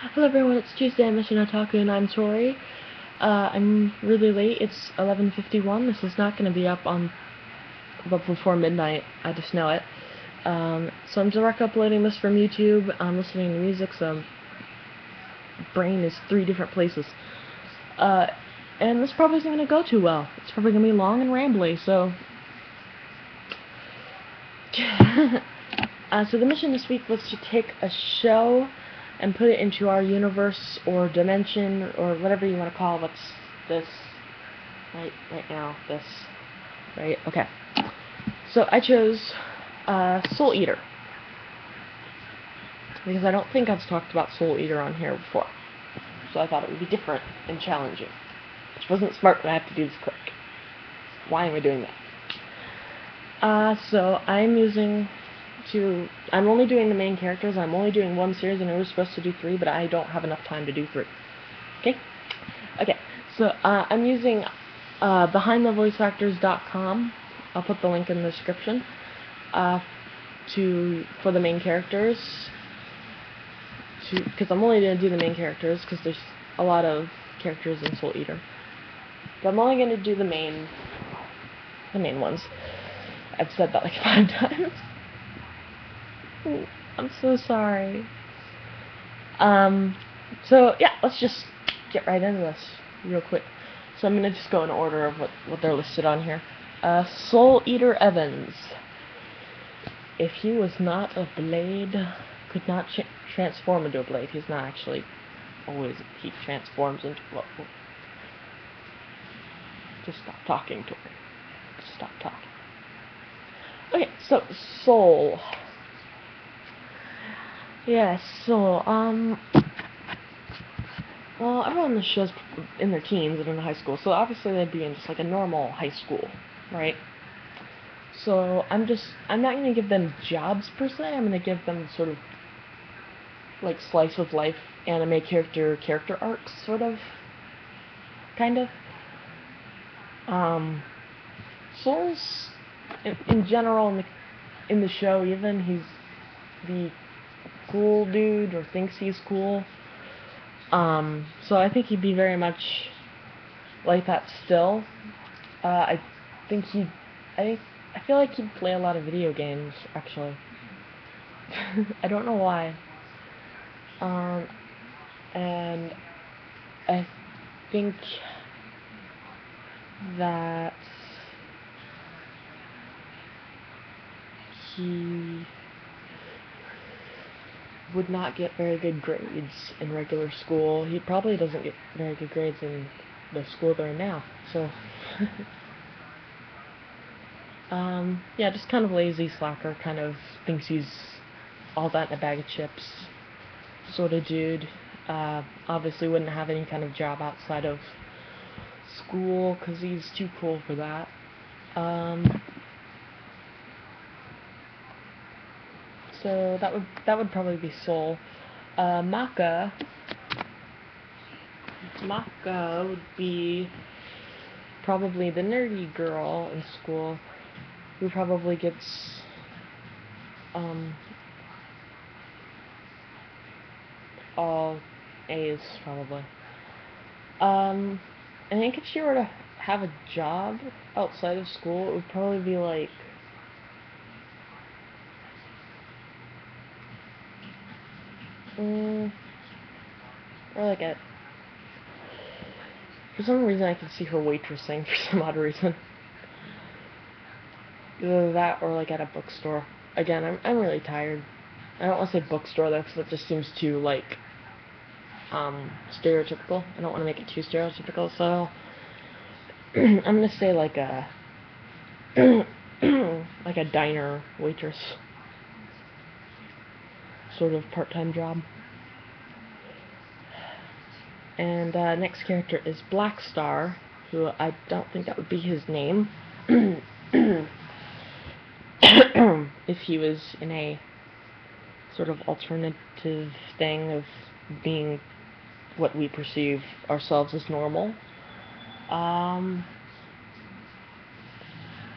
Hello everyone, it's Tuesday at MissionOtaku and I'm sorry. I'm really late. It's 11:51. This is not going to be up on before midnight. I just know it. So I'm direct uploading this from YouTube. I'm listening to music, so brain is 3 different places. And this probably isn't going to go too well. It's probably going to be long and rambly, so... So the mission this week was to take a show and put it into our universe or dimension or whatever you want to call what's this right now. This right? Okay. So I chose Soul Eater because I don't think I've talked about Soul Eater on here before. So I thought it would be different and challenging, which wasn't smart, but I have to do this quick. Why am I doing that? So I'm only doing the main characters. I'm only doing 1 series, and I was supposed to do 3, but I don't have enough time to do 3. Okay, so I'm using behindthevoiceactors.com. I'll put the link in the description for the main characters, because I'm only going to do the main characters, because there's a lot of characters in Soul Eater. But I'm only going to do the main ones. I've said that like 5 times. I'm so sorry. So yeah, let's just get right into this real quick. So I'm gonna just go in order of what they're listed on here. Soul Eater Evans. If he was not a blade, could not transform into a blade. He's not actually always. He transforms into. Well, just stop talking to me. Just stop talking. Okay, so Soul. Yes, so, well, everyone in the show's in their teens and in high school, so obviously they'd be in just like a normal high school, right? So I'm not gonna give them jobs per se, I'm gonna give them sort of like slice of life anime character arcs, sort of, kind of. Soul's, in general, in the show even, he's the cool dude, or thinks he's cool. So I think he'd be very much like that still. I think I feel like he'd play a lot of video games, actually. I don't know why. And I think that he would not get very good grades in regular school. He probably doesn't get very good grades in the school they're in now, so... yeah, just kind of lazy slacker, kind of thinks he's all that in a bag of chips sort of dude. Obviously wouldn't have any kind of job outside of school, because he's too cool for that. So that would probably be Soul. Maka would be probably the nerdy girl in school who probably gets all A's, probably. I think if she were to have a job outside of school, it would probably be like or like for some reason I can see her waitressing for some odd reason. Either that or like at a bookstore. Again, I'm really tired. I don't want to say bookstore though, because that just seems too like stereotypical. I don't want to make it too stereotypical, so I'm gonna say like a like a diner waitress sort of part-time job. And next character is Black Star, who I don't think that would be his name. If he was in a sort of alternative thing of being what we perceive ourselves as normal.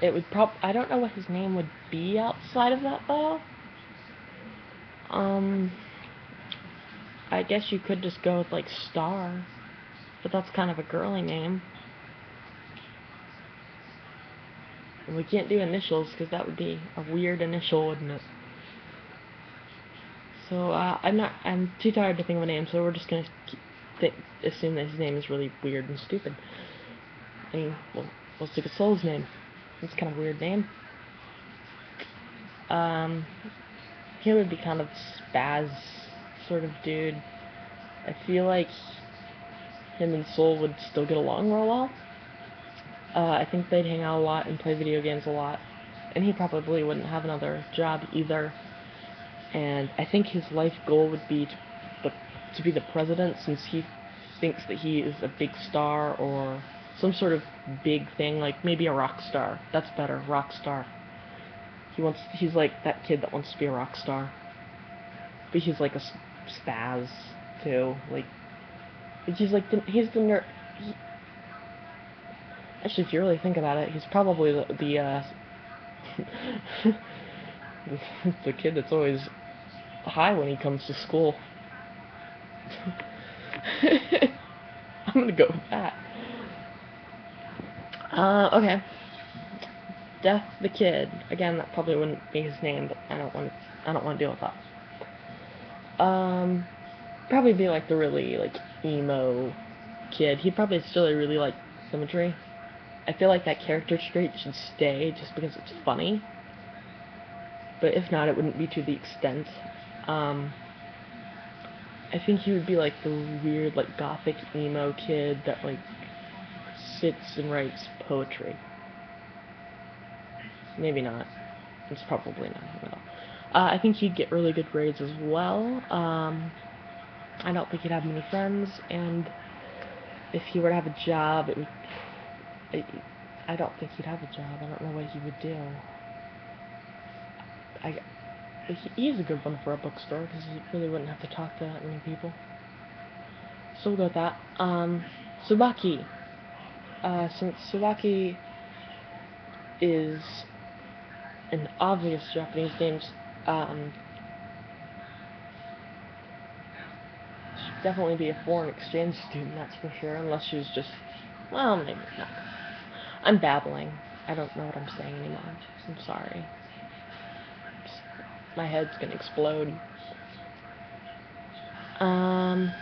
It would I don't know what his name would be outside of that, though. I guess you could just go with, like, Star, but that's kind of a girly name. And we can't do initials, because that would be a weird initial, wouldn't it? So, I'm too tired to think of a name, so we're just gonna assume that his name is really weird and stupid. I mean, we'll stick a Soul's name. It's kind of a weird name. He would be kind of spaz sort of dude. I feel like him and Soul would still get along real well. I think they'd hang out a lot and play video games a lot. And he probably wouldn't have another job either. And I think his life goal would be to be the president, since he thinks that he is a big star or some sort of big thing, like maybe a rock star. That's better, rock star. He's like that kid that wants to be a rock star. But he's like a spaz too. He's the nerd. Actually, if you really think about it, he's probably the the kid that's always high when he comes to school. I'm gonna go with that. Okay. Death the Kid. Again, that probably wouldn't be his name, but I don't want to deal with that. Probably be like the really emo kid. He'd probably still really like symmetry. I feel like that character trait should stay just because it's funny. But if not, it wouldn't be to the extent. I think he would be like the weird, gothic emo kid that sits and writes poetry. Maybe not. It's probably not him at all. I think he'd get really good grades as well. I don't think he'd have many friends, and if he were to have a job, I don't think he'd have a job. I don't know what he would do. He's a good one for a bookstore, because he really wouldn't have to talk to that many people. So we'll go with that. Tsubaki. Since Tsubaki is an obvious Japanese name, she'd definitely be a foreign exchange student, that's for sure, unless she was just, well, maybe not. I'm babbling. I don't know what I'm saying anymore. I'm sorry. My head's gonna explode. I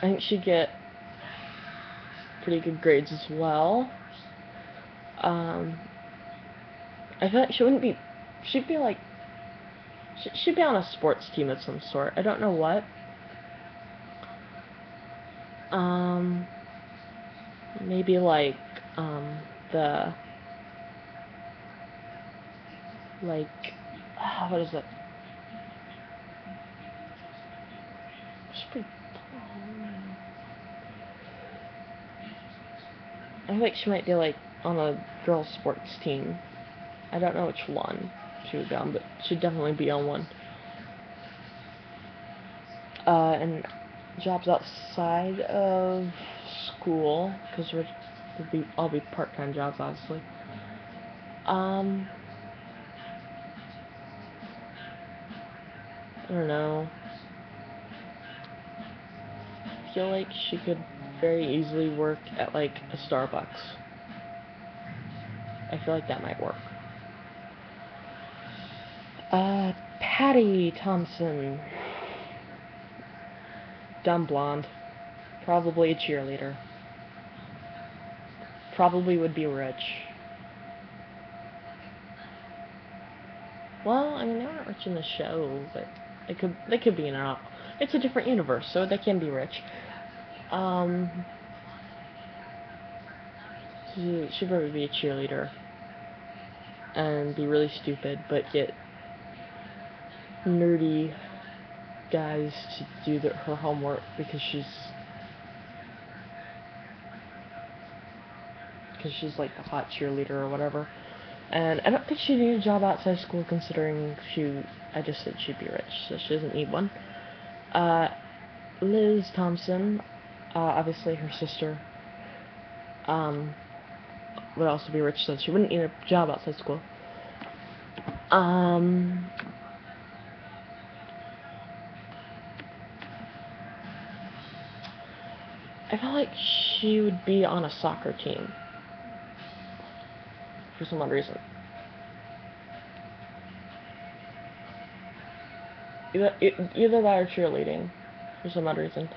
think she'd get pretty good grades as well. I feel like she'd be she'd be on a sports team of some sort. I don't know what. Maybe what is it? I feel like she might be on a girls' sports team. I don't know which one she would be on, but she'd definitely be on one. And jobs outside of school, because all be part-time jobs, obviously. I don't know. I feel like she could very easily work at a Starbucks. I feel like that might work. Patty Thompson. Dumb blonde. Probably a cheerleader. Probably would be rich. Well, I mean, they weren't rich in the show, but they could be in an. It's a different universe, so they can be rich. She'd probably be a cheerleader and be really stupid, but get nerdy guys to do her homework because she's like a hot cheerleader or whatever. And I don't think she'd need a job outside school, considering I just said she'd be rich, so she doesn't need one. Liz Thompson, obviously her sister, would also be rich, so she wouldn't need a job outside school. I felt like she would be on a soccer team for some odd reason. Either that or cheerleading for some odd reason.